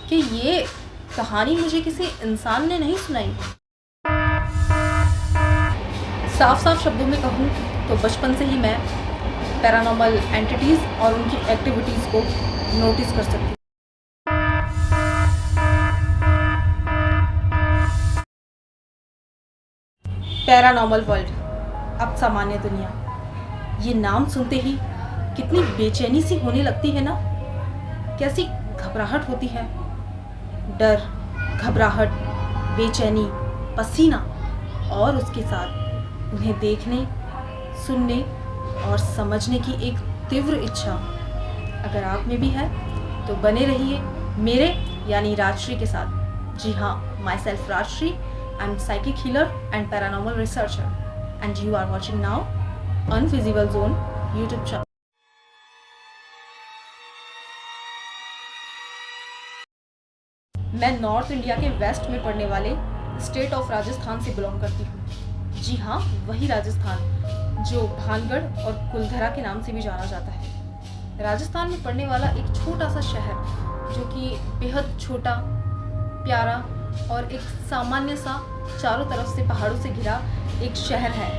कि ये कहानी मुझे किसी इंसान ने नहीं सुनाई। साफ साफ शब्दों में कहूँ तो बचपन से ही मैं पैरानॉर्मल एंटिटीज़ और उनकी एक्टिविटीज़ को नोटिस कर सकती हूँ। पैरानॉर्मल वर्ल्ड, अब सामान्य दुनिया, ये नाम सुनते ही कितनी बेचैनी सी होने लगती है ना। कैसी घबराहट होती है, डर, घबराहट, बेचैनी, पसीना और उसके साथ उन्हें देखने, सुनने और समझने की एक तीव्र इच्छा। अगर आप में भी है तो बने रहिए मेरे यानी राजश्री के साथ। जी हाँ, myself Rajshree, I am psychic healer and paranormal researcher and you are watching now invisible zone YouTube channel. मैं नॉर्थ इंडिया के वेस्ट में पड़ने वाले स्टेट ऑफ राजस्थान से बिलोंग करती हूँ। जी हाँ, वही राजस्थान जो भानगढ़ और कुलधरा के नाम से भी जाना जाता है। राजस्थान में पड़ने वाला एक छोटा सा शहर जो कि बेहद छोटा, प्यारा और एक सामान्य सा चारों तरफ से पहाड़ों से घिरा एक शहर है,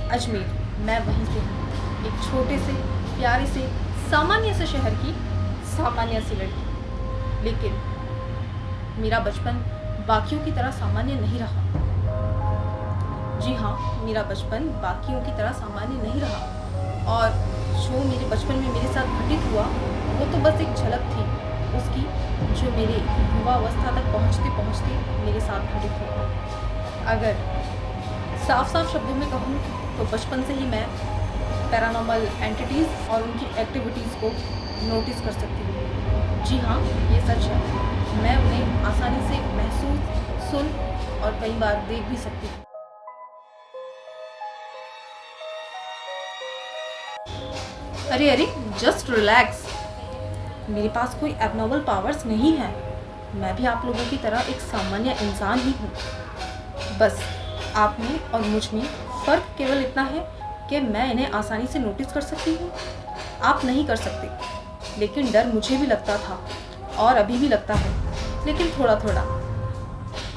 अजमेर। मैं वहीं से हूँ, एक छोटे से प्यारे से सामान्य से शहर की सामान्य सी लड़की। लेकिन मेरा बचपन बाकियों की तरह सामान्य नहीं रहा। जी हाँ, मेरा बचपन बाकियों की तरह सामान्य नहीं रहा और जो मेरे बचपन में मेरे साथ घटित हुआ वो तो बस एक झलक थी उसकी, जो मेरे युवा अवस्था तक पहुँचते पहुँचते मेरे साथ घटित हुआ। अगर साफ साफ शब्दों में कहूँ तो बचपन से ही मैं पैरानॉर्मल एंटिटीज़ और उनकी एक्टिविटीज़ को नोटिस कर सकती हूँ। जी हाँ, ये सच है। मैं उन्हें आसानी से महसूस, सुन और कई बार देख भी सकती हूँ। अरे अरे, जस्ट रिलैक्स। मेरे पास कोई एबनॉर्मल पावर्स नहीं है। मैं भी आप लोगों की तरह एक सामान्य इंसान ही हूँ। बस आप में और मुझ में फ़र्क केवल इतना है कि मैं इन्हें आसानी से नोटिस कर सकती हूँ, आप नहीं कर सकते। लेकिन डर मुझे भी लगता था और अभी भी लगता है, लेकिन थोड़ा थोड़ा।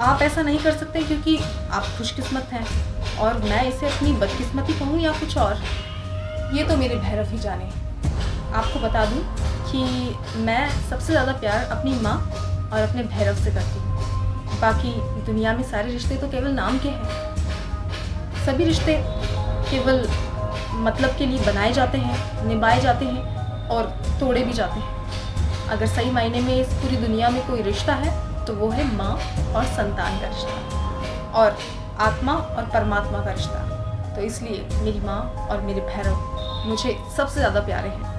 आप ऐसा नहीं कर सकते क्योंकि आप खुशकिस्मत हैं और मैं इसे अपनी बदकिस्मती कहूँ या कुछ और, ये तो मेरे भैरव ही जाने। आपको बता दूँ कि मैं सबसे ज़्यादा प्यार अपनी माँ और अपने भैरव से करती हूँ। बाकी दुनिया में सारे रिश्ते तो केवल नाम के हैं। सभी रिश्ते केवल मतलब के लिए बनाए जाते हैं, निभाए जाते हैं और तोड़े भी जाते हैं। अगर सही मायने में इस पूरी दुनिया में कोई रिश्ता है तो वो है माँ और संतान का रिश्ता और आत्मा और परमात्मा का रिश्ता। तो इसलिए मेरी माँ और मेरे भैरव मुझे सबसे ज़्यादा प्यारे हैं।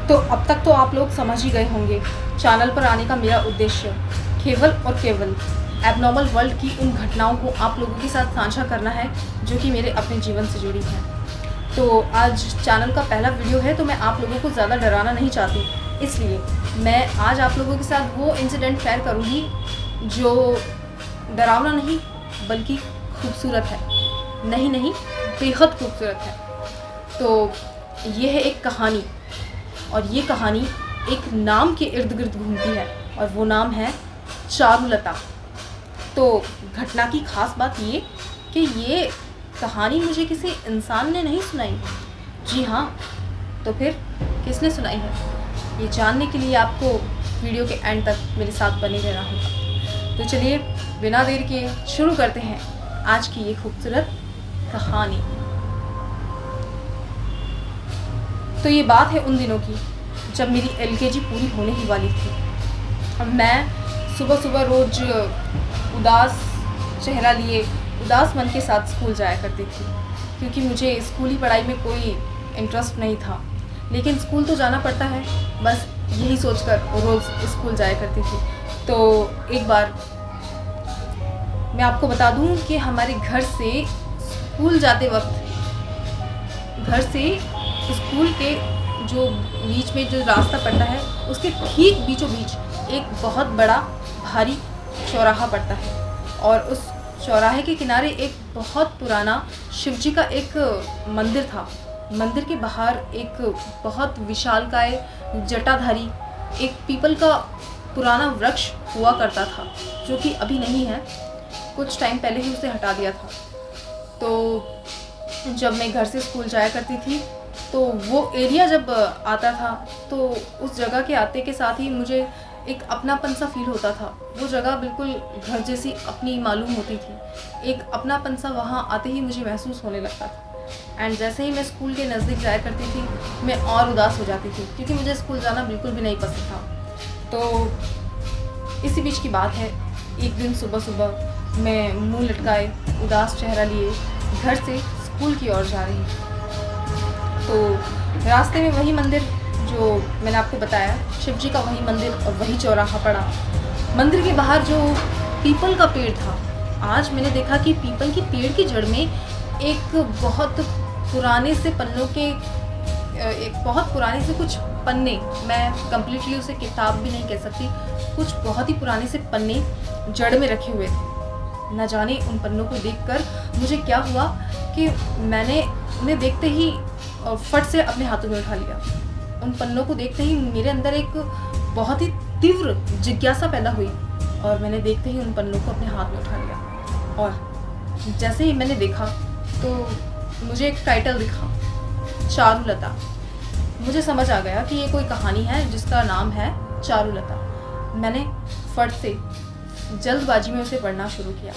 तो अब तक तो आप लोग समझ ही गए होंगे चैनल पर आने का मेरा उद्देश्य केवल और केवल एबनॉर्मल वर्ल्ड की उन घटनाओं को आप लोगों के साथ साझा करना है जो कि मेरे अपने जीवन से जुड़ी हैं। तो आज चैनल का पहला वीडियो है तो मैं आप लोगों को ज़्यादा डराना नहीं चाहती, इसलिए मैं आज आप लोगों के साथ वो इंसिडेंट शेयर करूँगी जो डरावना नहीं बल्कि खूबसूरत है। नहीं, बेहद खूबसूरत है। तो ये है एक कहानी और ये कहानी एक नाम के इर्द गिर्द घूमती है और वो नाम है चारुलता। तो घटना की खास बात ये कि ये कहानी मुझे किसी इंसान ने नहीं सुनाई। जी हाँ, तो फिर किसने सुनाई है, ये जानने के लिए आपको वीडियो के एंड तक मेरे साथ बने रहना होगा। तो चलिए बिना देर के शुरू करते हैं आज की ये खूबसूरत कहानी। तो ये बात है उन दिनों की जब मेरी LKG पूरी होने ही वाली थी। मैं सुबह सुबह रोज़ उदास चेहरा लिए उदास मन के साथ स्कूल जाया करती थी क्योंकि मुझे स्कूली पढ़ाई में कोई इंटरेस्ट नहीं था, लेकिन स्कूल तो जाना पड़ता है, बस यही सोचकर रोज़ स्कूल जाया करती थी। तो एक बार मैं आपको बता दूं कि हमारे घर से स्कूल जाते वक्त, घर से स्कूल के जो बीच में जो रास्ता पड़ता है उसके ठीक बीचों बीच एक बहुत बड़ा भारी चौराहा पड़ता है और उस चौराहे के किनारे एक बहुत पुराना शिवजी का एक मंदिर था मंदिर के बाहर एक बहुत विशालकाय जटाधारी एक पीपल का पुराना वृक्ष हुआ करता था, जो कि अभी नहीं है, कुछ टाइम पहले ही उसे हटा दिया था। तो जब मैं घर से स्कूल जाया करती थी तो वो एरिया जब आता था तो उस जगह के आते के साथ ही मुझे एक अपनापन सा फील होता था। वो जगह बिल्कुल घर जैसी अपनी मालूम होती थी। एक अपनापन सा वहाँ आते ही मुझे महसूस होने लगता था। एंड जैसे ही मैं स्कूल के नज़दीक जाया करती थी मैं और उदास हो जाती थी, क्योंकि मुझे स्कूल जाना बिल्कुल भी नहीं पसंद था। तो इसी बीच की बात है, एक दिन सुबह सुबह मैं मुंह लटकाए उदास चेहरा लिए घर से स्कूल की ओर जा रही। तो रास्ते में वही मंदिर जो मैंने आपको बताया, शिव जी का वही मंदिर और वही चौराहा पड़ा। मंदिर के बाहर जो पीपल का पेड़ था, आज मैंने देखा कि पीपल की पेड़ की जड़ में एक बहुत पुराने से पन्नों के एक बहुत पुराने से कुछ पन्ने, मैं कंप्लीटली उसे किताब भी नहीं कह सकती, कुछ बहुत ही पुराने से पन्ने जड़ में रखे हुए थे। न जाने उन पन्नों को देखकर मुझे क्या हुआ कि मैंने उन्हें देखते ही फट से अपने हाथों में उठा लिया। उन पन्नों को देखते ही मेरे अंदर एक बहुत ही तीव्र जिज्ञासा पैदा हुई और मैंने देखते ही उन पन्नों को अपने हाथ में उठा लिया। और जैसे ही मैंने देखा तो मुझे एक टाइटल दिखा, चारुलता। मुझे समझ आ गया कि ये कोई कहानी है जिसका नाम है चारुलता। मैंने फट से जल्दबाजी में उसे पढ़ना शुरू किया।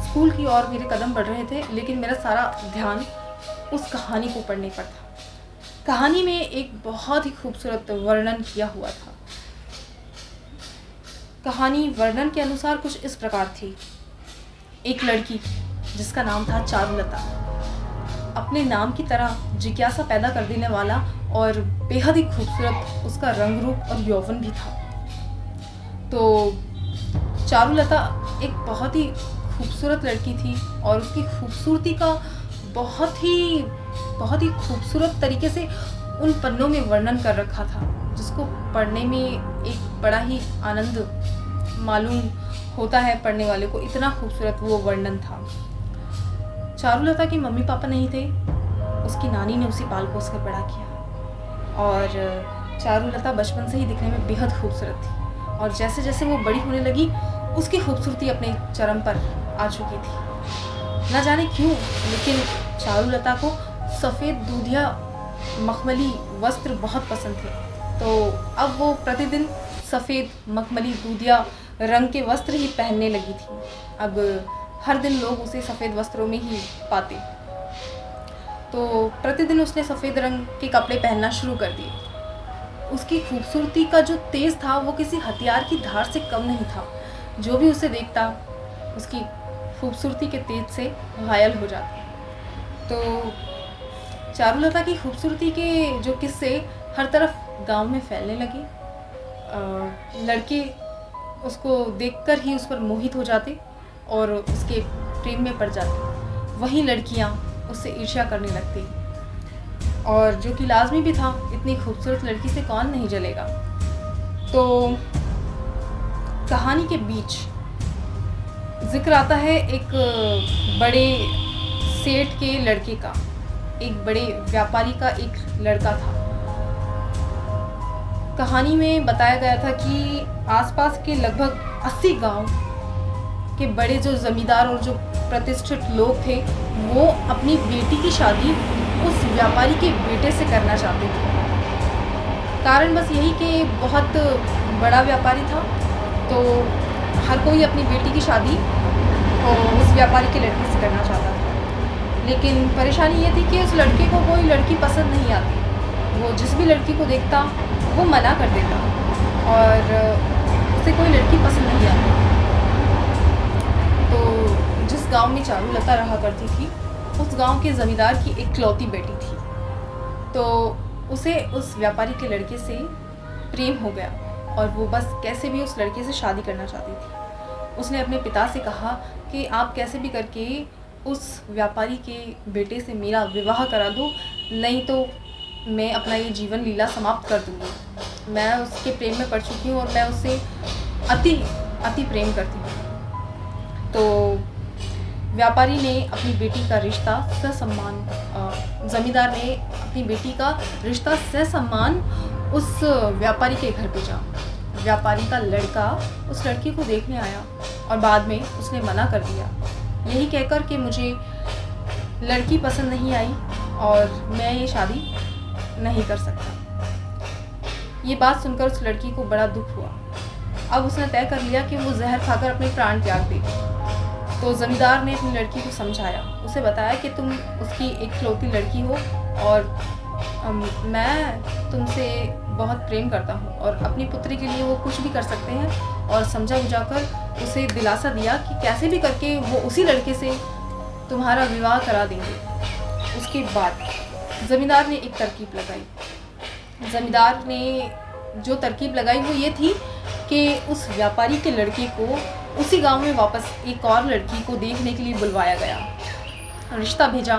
स्कूल की ओर मेरे कदम बढ़ रहे थे, लेकिन मेरा सारा ध्यान उस कहानी को पढ़ने पर था। कहानी में एक बहुत ही खूबसूरत वर्णन किया हुआ था। कहानी वर्णन के अनुसार कुछ इस प्रकार थी। एक लड़की जिसका नाम था चारुलता, अपने नाम की तरह जिज्ञासा पैदा कर देने वाला और बेहद ही खूबसूरत उसका रंग रूप और यौवन भी था। तो चारुलता एक बहुत ही खूबसूरत लड़की थी और उसकी खूबसूरती का बहुत ही खूबसूरत तरीके से उन पन्नों में वर्णन कर रखा था, जिसको पढ़ने में एक बड़ा ही आनंद मालूम होता है पढ़ने वाले को। इतना खूबसूरत वो वर्णन था। चारुलता के मम्मी पापा नहीं थे, उसकी नानी ने उसे पाल पोस कर बड़ा किया। और चारुलता बचपन से ही दिखने में बेहद खूबसूरत थी और जैसे जैसे वो बड़ी होने लगी उसकी खूबसूरती अपने चरम पर आ चुकी थी। न जाने क्यों, लेकिन चारुलता को सफ़ेद दूधिया मखमली वस्त्र बहुत पसंद थे। तो अब वो प्रतिदिन सफ़ेद मखमली दूधिया रंग के वस्त्र ही पहनने लगी थी। अब हर दिन लोग उसे सफ़ेद वस्त्रों में ही पाते। तो प्रतिदिन उसने सफ़ेद रंग के कपड़े पहनना शुरू कर दिए। उसकी खूबसूरती का जो तेज़ था वो किसी हथियार की धार से कम नहीं था। जो भी उसे देखता उसकी खूबसूरती के तेज से घायल हो जाता। तो चारुलता की खूबसूरती के जो किस्से हर तरफ गांव में फैलने लगे। लड़के उसको देखकर ही उस पर मोहित हो जाते और उसके प्रेम में पड़ जाते। वहीं लड़कियां उससे ईर्ष्या करने लगती और जो कि लाजमी भी था, इतनी खूबसूरत लड़की से कौन नहीं जलेगा। तो कहानी के बीच जिक्र आता है एक बड़े सेठ के लड़के का, एक बड़े व्यापारी का एक लड़का था। कहानी में बताया गया था कि आसपास के लगभग 80 गांव के बड़े जो जमींदार और जो प्रतिष्ठित लोग थे वो अपनी बेटी की शादी उस व्यापारी के बेटे से करना चाहते थे। कारण बस यही कि बहुत बड़ा व्यापारी था, तो हर कोई अपनी बेटी की शादी उस व्यापारी के लड़के से करना चाहता था। लेकिन परेशानी ये थी कि उस लड़के को कोई लड़की पसंद नहीं आती। वो जिस भी लड़की को देखता वो मना कर देता और उसे कोई लड़की पसंद नहीं आती। तो जिस गांव में चारुलता रहा करती थी उस गांव के ज़मींदार की एक इकलौती बेटी थी। तो उसे उस व्यापारी के लड़के से प्रेम हो गया और वो बस कैसे भी उस लड़के से शादी करना चाहती थी। उसने अपने पिता से कहा कि आप कैसे भी करके उस व्यापारी के बेटे से मेरा विवाह करा दो, नहीं तो मैं अपना ये जीवन लीला समाप्त कर दूँगी। मैं उसके प्रेम में पड़ चुकी हूँ और मैं उससे अति प्रेम करती हूँ। तो व्यापारी ने अपनी बेटी का रिश्ता ससम्मान जमींदार ने अपनी बेटी का रिश्ता ससम्मान उस व्यापारी के घर भेजा। व्यापारी का लड़का उस लड़की को देखने आया और बाद में उसने मना कर दिया, यही कहकर कि मुझे लड़की पसंद नहीं आई और मैं ये शादी नहीं कर सकता। ये बात सुनकर उस लड़की को बड़ा दुख हुआ। अब उसने तय कर लिया कि वो जहर खाकर अपने प्राण त्याग देगी। तो जमींदार ने अपनी लड़की को समझाया, उसे बताया कि तुम उसकी इकलौती लड़की हो और मैं तुमसे बहुत प्रेम करता हूँ और अपनी पुत्री के लिए वो कुछ भी कर सकते हैं, और समझा बुझाकर उसे दिलासा दिया कि कैसे भी करके वो उसी लड़के से तुम्हारा विवाह करा देंगे। उसके बाद जमींदार ने एक तरकीब लगाई। जमींदार ने जो तरकीब लगाई वो ये थी कि उस व्यापारी के लड़के को उसी गांव में वापस एक और लड़की को देखने के लिए बुलवाया गया। रिश्ता भेजा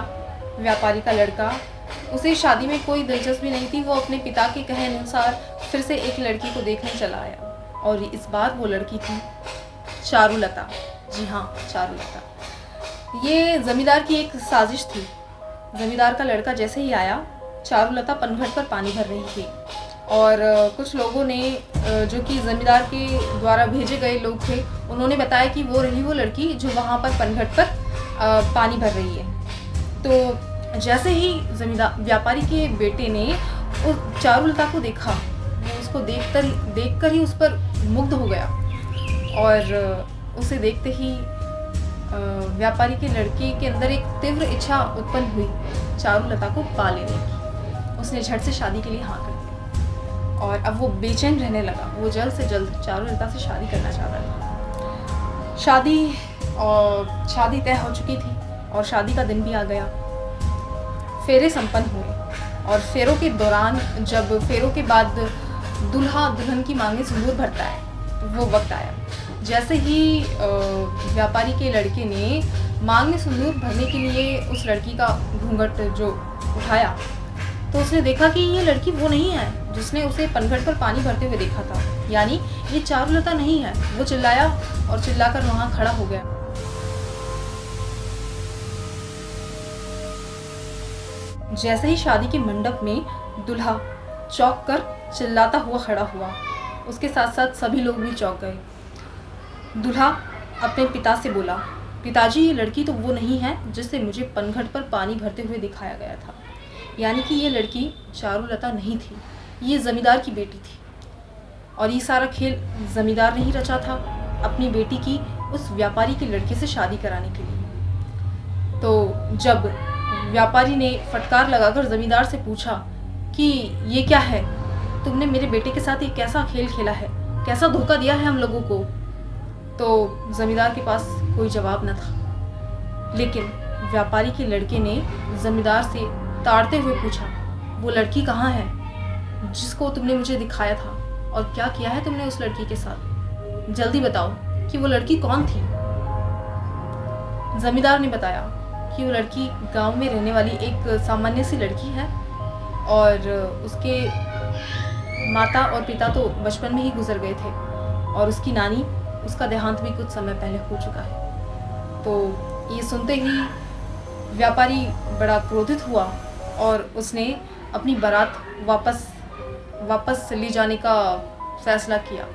व्यापारी का लड़का, उसे शादी में कोई दिलचस्पी नहीं थी। वो अपने पिता के कहे अनुसार फिर से एक लड़की को देखने चला आया और इस बार वो लड़की थी चारुलता। जी हाँ, चारुलता। ये जमींदार की एक साजिश थी। जमींदार का लड़का जैसे ही आया, चारुलता पनघट पर पानी भर रही थी और कुछ लोगों ने, जो कि जमींदार के द्वारा भेजे गए लोग थे, उन्होंने बताया कि वो रही वो लड़की जो वहाँ पर पनघट पर पानी भर रही है। तो जैसे ही व्यापारी के बेटे ने उस चारुलता को देखा, वो उसको देखकर ही उस पर मुग्ध हो गया और उसे देखते ही व्यापारी के लड़के के अंदर एक तीव्र इच्छा उत्पन्न हुई चारुलता को पा लेने की। उसने झट से शादी के लिए हाँ कर दी और अब वो बेचैन रहने लगा। वो जल्द से जल्द चारुलता से शादी करना चाहता था। शादी तय हो चुकी थी और शादी का दिन भी आ गया। फेरे संपन्न हुए और फेरों के दौरान, जब फेरों के बाद दूल्हा दुल्हन की मांगें सिंदूर भरता है, वो वक्त आया। जैसे ही व्यापारी के लड़के ने मांग में सिंदूर भरने के लिए उस लड़की का घूंघट जो उठाया, तो उसने देखा कि ये लड़की वो नहीं है जिसने उसे पनघट पर पानी भरते हुए देखा था, यानी ये चारुलता नहीं है। वो चिल्लाया और चिल्लाकर वहां खड़ा हो गया। जैसे ही शादी के मंडप में दूल्हा चौंक कर चिल्लाता हुआ खड़ा हुआ, उसके साथ साथ सभी लोग भी चौंक गए। दूल्हा अपने पिता से बोला, पिताजी, ये लड़की तो वो नहीं है जिसे मुझे पनघट पर पानी भरते हुए दिखाया गया था। यानी कि ये लड़की चारुलता नहीं थी, ये जमींदार की बेटी थी और ये सारा खेल जमींदार ने ही रचा था अपनी बेटी की उस व्यापारी के लड़के से शादी कराने के लिए। तो जब व्यापारी ने फटकार लगाकर जमींदार से पूछा कि ये क्या है, तुमने मेरे बेटे के साथ ये कैसा खेल खेला है, कैसा धोखा दिया है हम लोगों को, तो जमींदार के पास कोई जवाब न था। लेकिन व्यापारी के लड़के ने जमींदार से ताड़ते हुए पूछा, वो लड़की कहाँ है जिसको तुमने मुझे दिखाया था, और क्या किया है तुमने उस लड़की के साथ? जल्दी बताओ कि वो लड़की कौन थी। जमींदार ने बताया कि वो लड़की गांव में रहने वाली एक सामान्य सी लड़की है और उसके माता और पिता तो बचपन में ही गुजर गए थे और उसकी नानी, उसका देहांत भी कुछ समय पहले हो चुका है। तो ये सुनते ही व्यापारी बड़ा क्रोधित हुआ और उसने अपनी बारात वापस ले जाने का फैसला किया।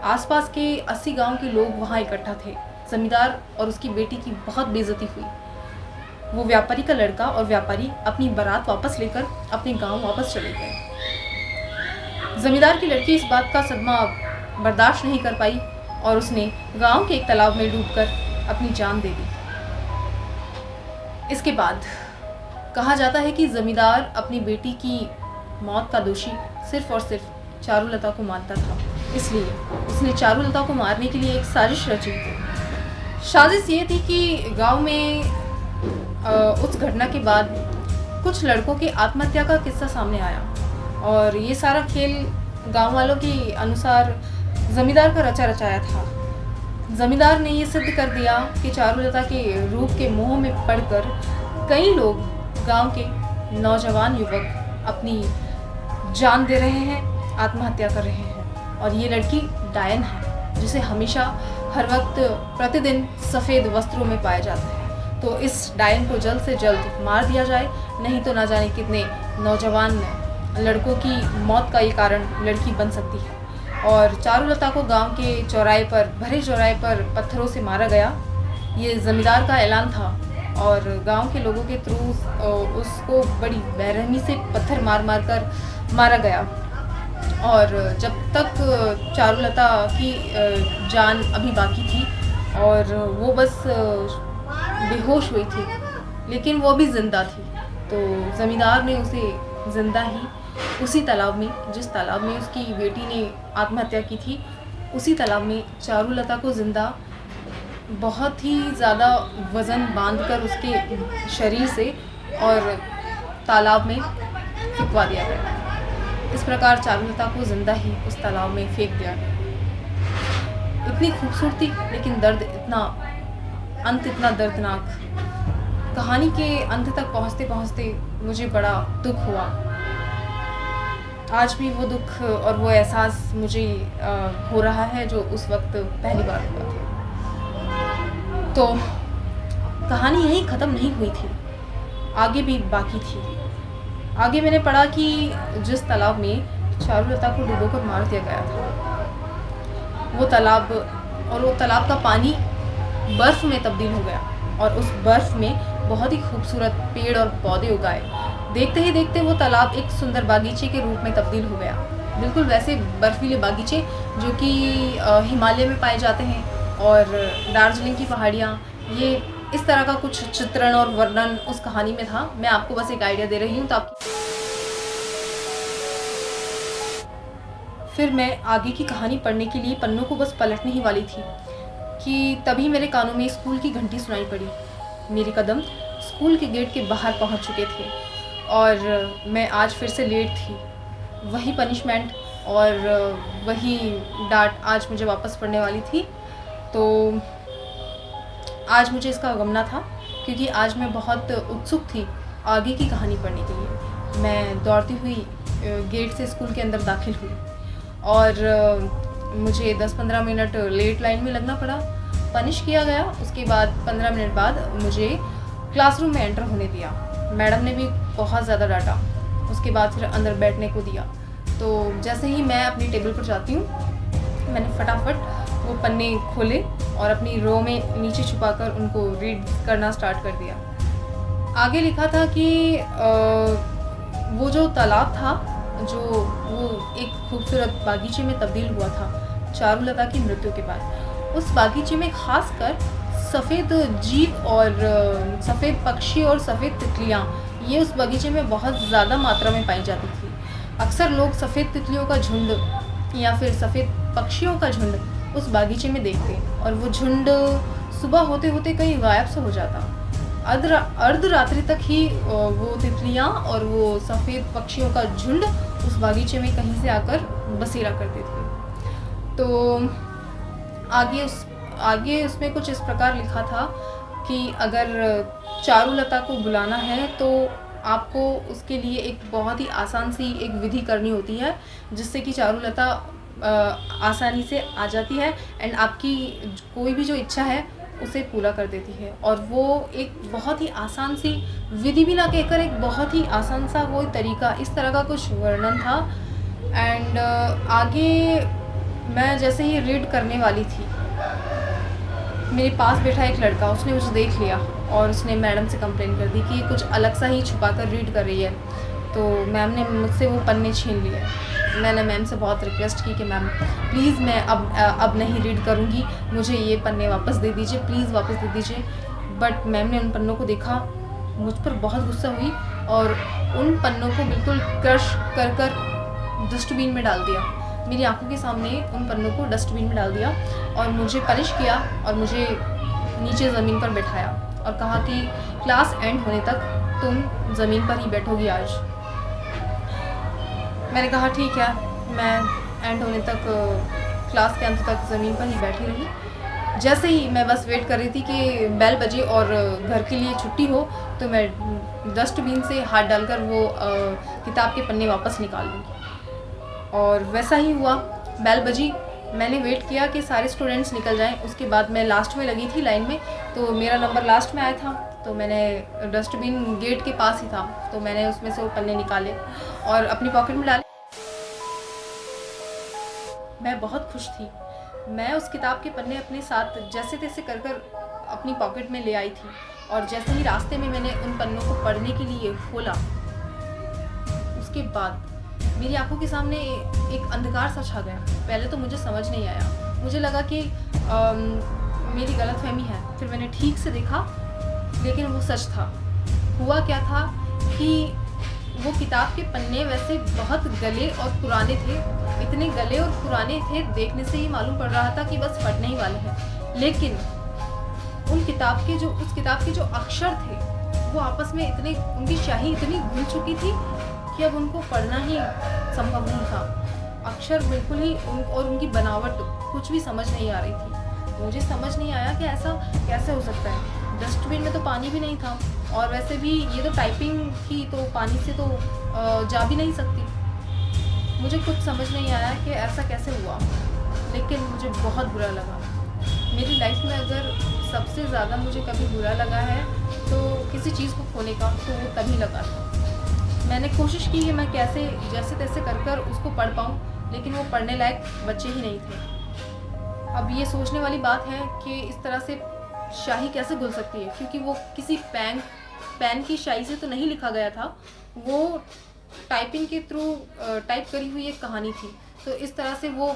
आसपास के 80 गांव के लोग वहां इकट्ठा थे। जमींदार और उसकी बेटी की बहुत बेइज्जती हुई। वो व्यापारी का लड़का और व्यापारी अपनी बारात वापस लेकर अपने गांव वापस चले गए। जमींदार की लड़की इस बात का सदमा बर्दाश्त नहीं कर पाई और उसने गांव के एक तालाब में डूबकर अपनी जान दे दी। इसके बाद कहा जाता है कि जमींदार अपनी बेटी की मौत का दोषी सिर्फ और सिर्फ चारुलता को मानता था, इसलिए उसने चारुलता को मारने के लिए एक साजिश रची। साजिश ये थी कि गांव में उस घटना के बाद कुछ लड़कों की आत्महत्या का किस्सा सामने आया और ये सारा खेल गांव वालों के अनुसार जमींदार का रचा रचाया था। जमींदार ने ये सिद्ध कर दिया कि चारुलता के रूप के मोह में पड़कर कई लोग, गांव के नौजवान युवक अपनी जान दे रहे हैं, आत्महत्या कर रहे हैं और ये लड़की डायन है जिसे हमेशा हर वक्त प्रतिदिन सफ़ेद वस्त्रों में पाया जाता है। तो इस डायन को जल्द से जल्द मार दिया जाए, नहीं तो ना जाने कितने नौजवान लड़कों की मौत का ये कारण लड़की बन सकती है। और चारुलता को गांव के चौराहे पर, भरे चौराहे पर पत्थरों से मारा गया। ये ज़मींदार का ऐलान था और गांव के लोगों के थ्रू उसको बड़ी बेरहमी से पत्थर मार मार कर मारा गया। और जब तक चारुलता की जान अभी बाकी थी और वो बस बेहोश हुई थी, लेकिन वो भी ज़िंदा थी, तो ज़मींदार ने उसे ज़िंदा ही उसी तालाब में, जिस तालाब में उसकी बेटी ने आत्महत्या की थी, उसी तालाब में चारुलता को ज़िंदा बहुत ही ज़्यादा वज़न बांधकर उसके शरीर से और तालाब में फेंकवा दिया गया। इस प्रकार चारुलता को ज़िंदा ही उस तालाब में फेंक दिया गया। इतनी खूबसूरती, लेकिन दर्द इतना, अंत इतना दर्दनाक। कहानी के अंत तक पहुँचते पहुँचते मुझे बड़ा दुख हुआ। आज भी वो दुख और वो एहसास मुझे हो रहा है जो उस वक्त पहली बार हुआ था। तो कहानी यहीं ख़त्म नहीं हुई थी, आगे भी बाकी थी। आगे मैंने पढ़ा कि जिस तालाब में चारुलता को डुबोकर मार दिया गया था, वो तालाब का पानी बर्फ़ में तब्दील हो गया और उस बर्फ़ में बहुत ही खूबसूरत पेड़ और पौधे उगाए। देखते ही देखते वो तालाब एक सुंदर बागीचे के रूप में तब्दील हो गया। बिल्कुल वैसे बर्फीले बागीचे जो कि हिमालय में पाए जाते हैं और दार्जिलिंग की पहाड़ियाँ, ये इस तरह का कुछ चित्रण और वर्णन उस कहानी में था। मैं आपको बस एक आइडिया दे रही हूँ ताकि फिर मैं आगे की कहानी पढ़ने के लिए पन्नों को बस पलटने ही वाली थी कि तभी मेरे कानों में स्कूल की घंटी सुनाई पड़ी। मेरे कदम स्कूल के गेट के बाहर पहुँच चुके थे और मैं आज फिर से लेट थी। वही पनिशमेंट और वही डांट आज मुझे वापस पड़ने वाली थी। तो आज मुझे इसका गमना था क्योंकि आज मैं बहुत उत्सुक थी आगे की कहानी पढ़ने के लिए। मैं दौड़ती हुई गेट से स्कूल के अंदर दाखिल हुई और मुझे 10-15 मिनट लेट लाइन में लगना पड़ा। पनिश किया गया। उसके बाद 15 मिनट बाद मुझे क्लासरूम में एंटर होने दिया। मैडम ने भी बहुत ज़्यादा डांटा। उसके बाद फिर अंदर बैठने को दिया। तो जैसे ही मैं अपनी टेबल पर जाती हूँ, मैंने फटाफट वो पन्ने खोले और अपनी रो में नीचे छुपाकर उनको रीड करना स्टार्ट कर दिया। आगे लिखा था कि वो जो तालाब था, जो वो एक खूबसूरत बागीचे में तब्दील हुआ था चारुलता की मृत्यु के बाद। उस बागीचे में खासकर सफ़ेद जीव और सफ़ेद पक्षी और सफ़ेद तितलियाँ, ये उस बगीचे में बहुत ज़्यादा मात्रा में पाई जाती थी। अक्सर लोग सफ़ेद तितलियों का झुंड या फिर सफ़ेद पक्षियों का झुंड उस बागीचे में देखते और वो झुंड सुबह होते होते कहीं गायब सा हो जाता। अर्धरात्रि तक ही वो तितलियाँ और वो सफ़ेद पक्षियों का झुंड उस बागीचे में कहीं से आकर बसेरा करते थे। तो आगे उसमें कुछ इस प्रकार लिखा था कि अगर चारुलता को बुलाना है तो आपको उसके लिए एक बहुत ही आसान सी एक विधि करनी होती है जिससे कि चारुलता आसानी से आ जाती है एंड आपकी कोई भी जो इच्छा है उसे पूरा कर देती है। और वो एक बहुत ही आसान सी विधि भी ना कहकर एक बहुत ही आसान सा वो तरीका, इस तरह का कुछ वर्णन था। एंड आगे मैं जैसे ही रीड करने वाली थी, मेरे पास बैठा एक लड़का, उसने मुझे देख लिया और उसने मैडम से कंप्लेन कर दी कि कुछ अलग सा ही छुपा कर रीड कर रही है। तो मैम ने मुझसे वो पन्ने छीन लिए। मैंने मैम से बहुत रिक्वेस्ट की कि मैम प्लीज़ मैं अब नहीं रीड करूँगी, मुझे ये पन्ने वापस दे दीजिए, प्लीज़ वापस दे दीजिए। बट मैम ने उन पन्नों को देखा, मुझ पर बहुत गुस्सा हुई और उन पन्नों को बिल्कुल क्रश कर डस्टबिन में डाल दिया। मेरी आंखों के सामने उन पन्नों को डस्टबिन में डाल दिया और मुझे पनिश किया और मुझे नीचे ज़मीन पर बैठाया और कहा कि क्लास एंड होने तक तुम ज़मीन पर ही बैठोगी आज। मैंने कहा ठीक है, मैं एंड होने तक, क्लास के अंत तक ज़मीन पर ही बैठी रही। जैसे ही मैं बस वेट कर रही थी कि बेल बजे और घर के लिए छुट्टी हो तो मैं डस्टबिन से हाथ डालकर वो किताब के पन्ने वापस निकाल लूँगी। और वैसा ही हुआ। बेल बजी, मैंने वेट किया कि सारे स्टूडेंट्स निकल जाएं। उसके बाद मैं लास्ट में लगी थी लाइन में, तो मेरा नंबर लास्ट में आया था तो मैंने डस्टबिन गेट के पास ही था, तो मैंने उसमें से वो पन्ने निकाले और अपनी पॉकेट में डाले। मैं बहुत खुश थी। मैं उस किताब के पन्ने अपने साथ जैसे तैसे कर कर अपनी पॉकेट में ले आई थी, और जैसे ही रास्ते में मैंने उन पन्नों को पढ़ने के लिए खोला, उसके बाद मेरी आंखों के सामने एक अंधकार सा छा गया। पहले तो मुझे समझ नहीं आया, मुझे लगा कि मेरी गलतफहमी है। फिर मैंने ठीक से देखा, लेकिन वो सच था। हुआ क्या था कि वो kiताब के पन्ने वैसे बहुत गले और पुराने थे, इतने गले और पुराने थे, देखने से ही मालूम पड़ रहा था कि बस फटने ही वाले हैं। लेकिन उस किताब के जो अक्षर थे वो आपस में इतने, उनकी स्याही इतनी घुल चुकी थी कि अब उनको पढ़ना ही संभव नहीं था। अक्षर बिल्कुल ही और उनकी बनावट कुछ भी समझ नहीं आ रही थी। मुझे समझ नहीं आया कि ऐसा कैसे हो सकता है। डस्टबिन में तो पानी भी नहीं था, और वैसे भी ये तो टाइपिंग थी, तो पानी से तो जा भी नहीं सकती। मुझे कुछ समझ नहीं आया कि ऐसा कैसे हुआ, लेकिन मुझे बहुत बुरा लगा। मेरी लाइफ में अगर सबसे ज़्यादा मुझे कभी बुरा लगा है तो किसी चीज़ को खोने का, तो वो तभी लगा था। मैंने कोशिश की कि मैं कैसे जैसे तैसे कर कर उसको पढ़ पाऊँ, लेकिन वो पढ़ने लायक बच्चे ही नहीं थे। अब ये सोचने वाली बात है कि इस तरह से स्याही कैसे घुल सकती है, क्योंकि वो किसी पेन की स्याही से तो नहीं लिखा गया था, वो टाइपिंग के थ्रू टाइप करी हुई एक कहानी थी। तो इस तरह से वो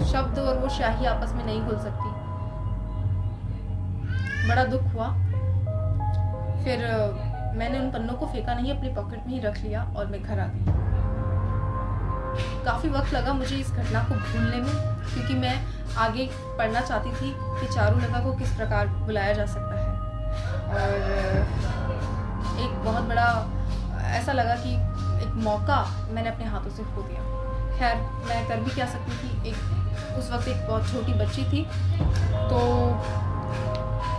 शब्द और वो स्याही आपस में नहीं घुल सकती। बड़ा दुख हुआ। फिर मैंने उन पन्नों को फेंका नहीं, अपनी पॉकेट में ही रख लिया और मैं घर आ गई। काफ़ी वक्त लगा मुझे इस घटना को भूलने में, क्योंकि मैं आगे पढ़ना चाहती थी कि चारुलता को किस प्रकार बुलाया जा सकता है। और एक बहुत बड़ा ऐसा लगा कि एक मौका मैंने अपने हाथों से खो दिया। खैर, मैं कर भी क्या सकती थी। उस वक्त एक बहुत छोटी बच्ची थी। तो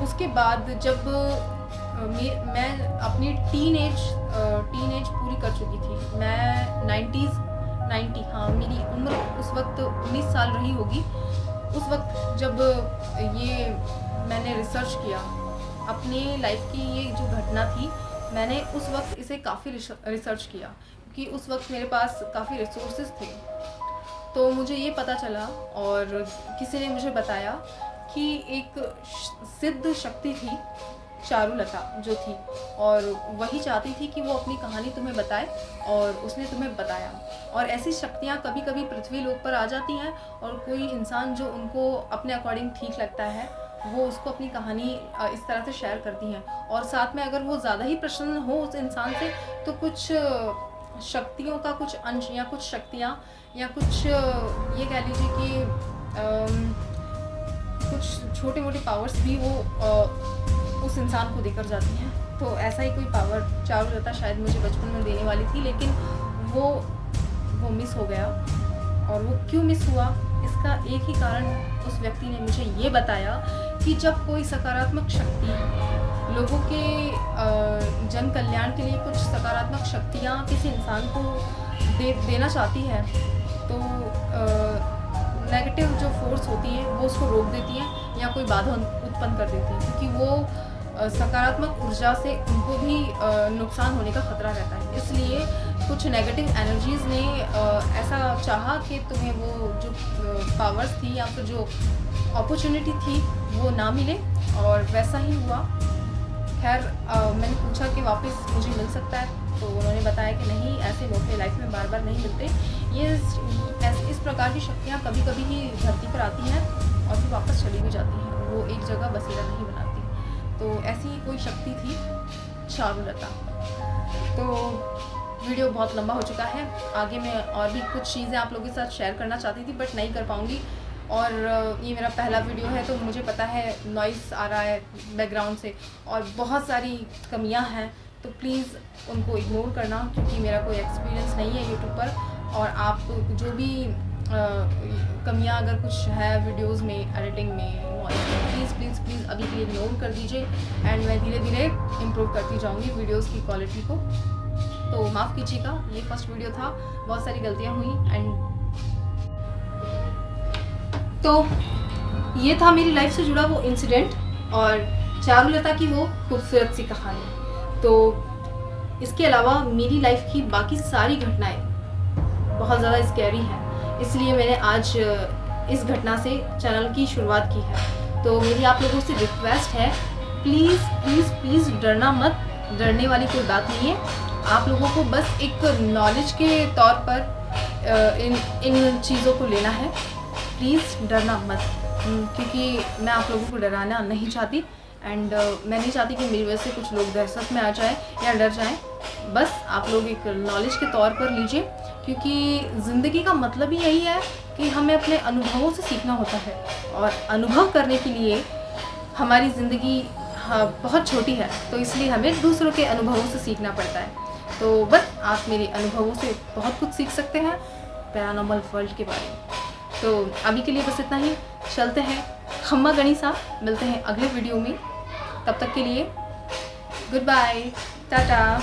उसके बाद जब मैं अपनी टीन एज पूरी कर चुकी थी, मैं 90 हाँ, मेरी उम्र उस वक्त 19 साल रही होगी। उस वक्त जब ये मैंने रिसर्च किया अपने लाइफ की, ये जो घटना थी, मैंने उस वक्त इसे काफ़ी रिसर्च किया, क्योंकि उस वक्त मेरे पास काफ़ी रिसोर्सेज थे। तो मुझे ये पता चला, और किसी ने मुझे बताया कि एक सिद्ध शक्ति थी चारुलता जो थी, और वही चाहती थी कि वो अपनी कहानी तुम्हें बताए, और उसने तुम्हें बताया। और ऐसी शक्तियाँ कभी कभी पृथ्वी लोक पर आ जाती हैं, और कोई इंसान जो उनको अपने अकॉर्डिंग ठीक लगता है, वो उसको अपनी कहानी इस तरह से शेयर करती हैं। और साथ में अगर वो ज़्यादा ही प्रसन्न हो उस इंसान से, तो कुछ शक्तियों का कुछ अंश या कुछ शक्तियाँ या कुछ ये कह लीजिए कि कुछ छोटे मोटे पावर्स भी वो उस इंसान को देकर जाती हैं। तो ऐसा ही कोई पावर चारुलता शायद मुझे बचपन में देने वाली थी, लेकिन वो मिस हो गया। और वो क्यों मिस हुआ, इसका एक ही कारण उस व्यक्ति ने मुझे ये बताया कि जब कोई सकारात्मक शक्ति लोगों के जन कल्याण के लिए कुछ सकारात्मक शक्तियाँ किसी इंसान को देना चाहती है, तो नेगेटिव जो फोर्स होती है वो उसको रोक देती है या कोई बाधा उत्पन्न कर देती है, क्योंकि वो सकारात्मक ऊर्जा से उनको भी नुकसान होने का खतरा रहता है। इसलिए कुछ नेगेटिव एनर्जीज़ ने ऐसा चाहा कि तुम्हें वो जो पावर्स थी या फिर जो अपॉर्चुनिटी थी वो ना मिले, और वैसा ही हुआ। खैर, मैंने पूछा कि वापस मुझे मिल सकता है, तो उन्होंने बताया कि नहीं, ऐसे मौके लाइफ में बार बार नहीं मिलते। ये इस प्रकार की शक्तियाँ कभी कभी ही धरती पर आती हैं और फिर वापस चली भी जाती हैं, वो एक जगह बसेरा नहीं बनाती। तो ऐसी ही कोई शक्ति थी चारुलता। तो वीडियो बहुत लंबा हो चुका है, आगे मैं और भी कुछ चीज़ें आप लोगों के साथ शेयर करना चाहती थी, बट नहीं कर पाऊँगी। और ये मेरा पहला वीडियो है, तो मुझे पता है नॉइस आ रहा है बैकग्राउंड से और बहुत सारी कमियां हैं, तो प्लीज़ उनको इग्नोर करना, क्योंकि मेरा कोई एक्सपीरियंस नहीं है यूट्यूब पर। और आप जो भी कमियां अगर कुछ है वीडियोस में, एडिटिंग में, नॉइस में, प्लीज़ अभी के लिए इग्नोर कर दीजिए, एंड मैं धीरे धीरे इम्प्रूव करती जाऊँगी वीडियोज़ की क्वालिटी को। तो माफ़ कीजिएगा, ये फर्स्ट वीडियो था, बहुत सारी गलतियाँ हुई। एंड तो ये था मेरी लाइफ से जुड़ा वो इंसिडेंट, और चारुलता की वो खूबसूरत सी कहानी। तो इसके अलावा मेरी लाइफ की बाकी सारी घटनाएं बहुत ज़्यादा स्कैरी हैं, इसलिए मैंने आज इस घटना से चैनल की शुरुआत की है। तो मेरी आप लोगों से रिक्वेस्ट है, प्लीज़ प्लीज़ प्लीज़ डरना मत, डरने वाली कोई बात नहीं है। आप लोगों को बस एक नॉलेज के तौर पर इन चीज़ों को लेना है। प्लीज़ डरना मत, क्योंकि मैं आप लोगों को डराना नहीं चाहती एंड मैं नहीं चाहती कि मेरी वजह से कुछ लोग दहशत में आ जाएं या डर जाएं। बस आप लोग एक नॉलेज के तौर पर लीजिए, क्योंकि ज़िंदगी का मतलब ही यही है कि हमें अपने अनुभवों से सीखना होता है, और अनुभव करने के लिए हमारी ज़िंदगी बहुत छोटी है, तो इसलिए हमें दूसरों के अनुभवों से सीखना पड़ता है। तो बस आप मेरे अनुभवों से बहुत कुछ सीख सकते हैं पैरानॉर्मल वर्ल्ड के बारे में। तो अभी के लिए बस इतना ही, चलते हैं खम्मा गणिसा, मिलते हैं अगले वीडियो में। तब तक के लिए गुड बाय, टाटा।